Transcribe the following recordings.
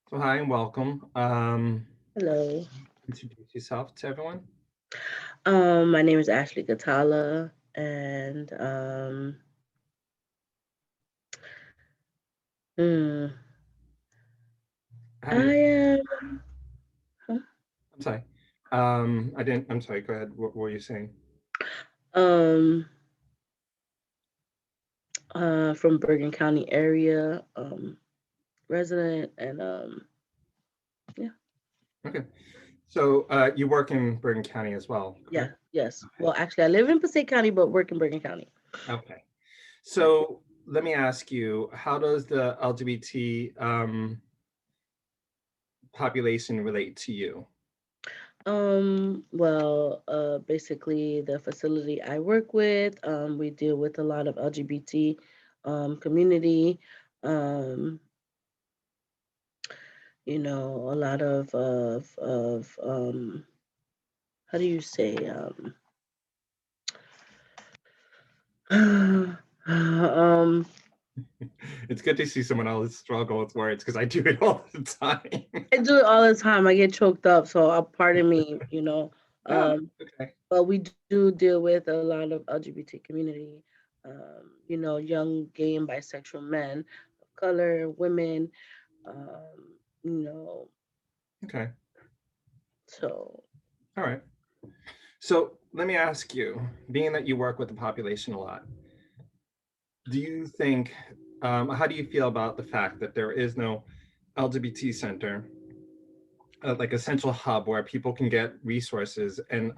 So hi and welcome. Hello. Introduce yourself to everyone. My name is Ashley Katala, and hmm, How do I you? am huh? I'm sorry. I didn't. I'm sorry. Go ahead. What were you saying? um from Bergen County area, resident, and yeah, Okay. So you work in Bergen County as well, yeah, correct? yes. Well, actually, I live in Passaic County, but work in Bergen County. Okay. Yeah. So let me ask you, how does the LGBT population relate to you? Well, basically, the facility I work with, we deal with a lot of LGBT community. Um, a lot of how do you say um It's good to see someone else struggle with words because I do it all the time. I do it all the time. I get choked up, so pardon me. No, Um okay. but we do deal with a lot of LGBT community, young gay and bisexual men of color, women, um, you know, Okay. so All right. So let me ask you, being that you work with the population a lot, do you think, how do you feel about the fact that there is no LGBT center, like a central hub where people can get resources and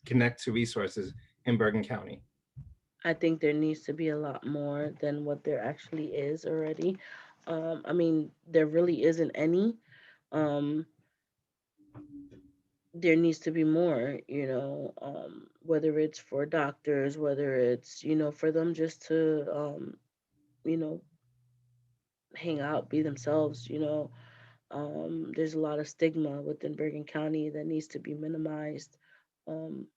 connect to resources in Bergen County? I think there needs to be a lot more than what there actually is already. I mean, there really isn't any. Um, there needs to be more, whether it's for doctors, whether it's, for them just to, you know, hang out, be themselves. There's a lot of stigma within Bergen County that needs to be minimized. Um,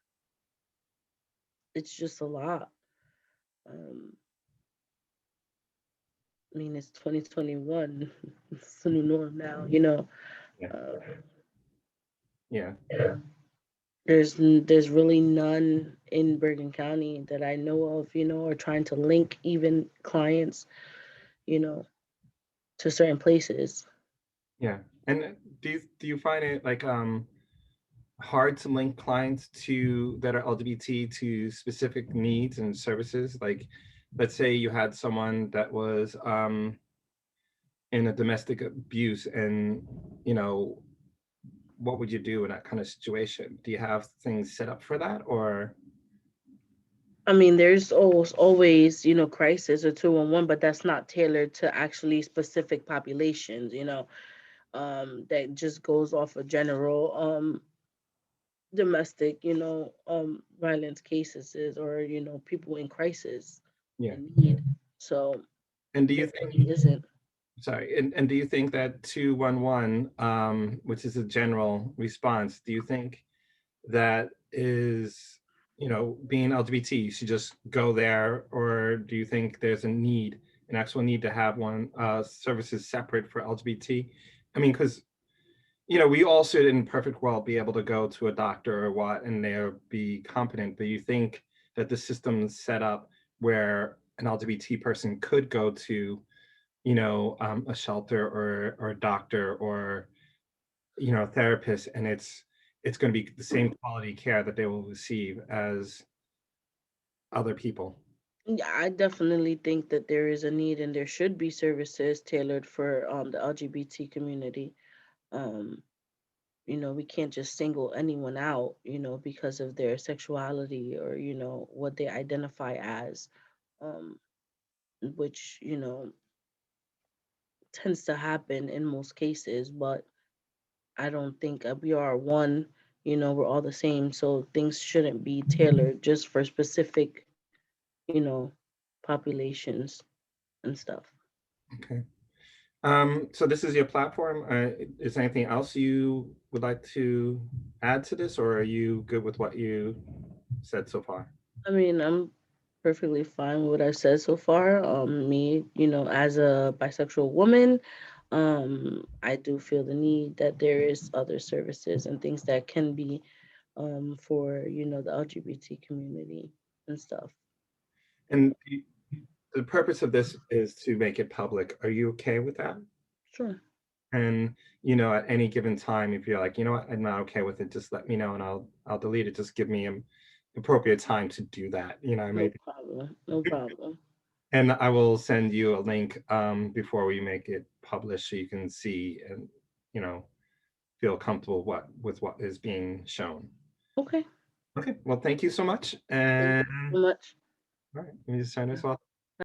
it's just a lot. Um, I mean, it's 2021. It's the new norm now. Yeah. Uh, Yeah. there's really none in Bergen County that I know of, or trying to link even clients, you know, to certain places. Yeah. And do you find it like hard to link clients to that are LGBT to specific needs and services? Like, let's say you had someone that was in a domestic abuse, and you know, what would you do in that kind of situation? Do you have things set up for that, or I mean, there's always, crisis or 211, but that's not tailored to actually specific populations, that just goes off of general domestic, violence cases or, people in crisis yeah? in need. So And do you there think, really isn't. sorry, and do you think that 211, which is a general response, do you think that is, being LGBT, you should just go there, or do you think there's a need, an actual need to have one services separate for LGBT? I mean, because we all should, in perfect world, be able to go to a doctor or what, and they'll be competent. But you think that the system's set up where an LGBT person could go to, a shelter or a doctor or a therapist, and it's going to be the same quality care that they will receive as other people. Yeah, I definitely think that there is a need and there should be services tailored for the LGBT community. Um, we can't just single anyone out, because of their sexuality or, what they identify as, um, which, tends to happen in most cases. But I don't think we are one, we're all the same. So things shouldn't be tailored just for specific, you know, populations and stuff. Okay. So this is your platform. Is there anything else you would like to add to this, or are you good with what you said so far? I mean, I'm perfectly fine with what I've said so far. Me, as a bisexual woman, I do feel the need that there is other services and things that can be for the LGBT community and stuff. And the purpose of this is to make it public. Are you okay with that? Sure, And at any given time, if you're like, you know what, I'm not okay with it, just let me know and I'll delete it. Just give me an appropriate time to do that. no Maybe, problem, no problem. and I will send you a link before we make it published so you can see and you know feel comfortable with what is being shown. Okay, Okay, well, thank you so much. thank And you so much. all right, let me just turn this off.